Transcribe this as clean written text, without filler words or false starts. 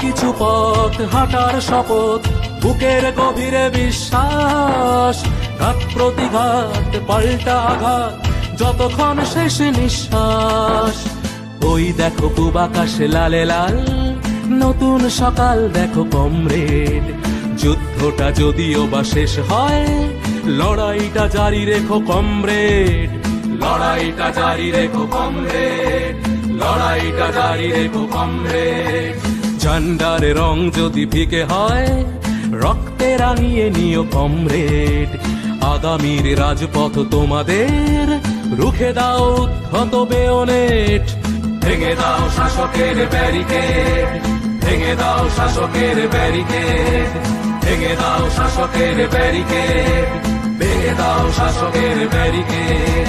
কিছু পথ হাঁটার শপথ, বুকের গভীরে বিশ্বাস, ঘাত প্রতিঘাত পাল্টা আঘাত, যতক্ষণ শেষ নিঃশ্বাস। ওই দেখো পূব আকাশে লালে লাল, নতুন সকাল দেখো কমরেড। যুদ্ধটা যদিও বা শেষ হয়, লড়াইটা জারি রেখো কমরেড, লড়াইটা জারি রেখো কমরেড, লড়াইটা জারি রেখো কমরেড। ঝান্ডার রং যদি ফিকে হয়, রক্তে রাঙিয়ে নিও কমরেড। আগামীর রাজপথ তোমাদের, রুখে দাও উদ্ধত বেয়নেট। ভেঙে দাও শাসকের ব্যারিকেড, ভেঙে দাও শাসকের ব্যারিকেড, ভেঙে দাও শাসকের ব্যারিকেড, ভেঙে দাও শাসকের ব্যারিকেড।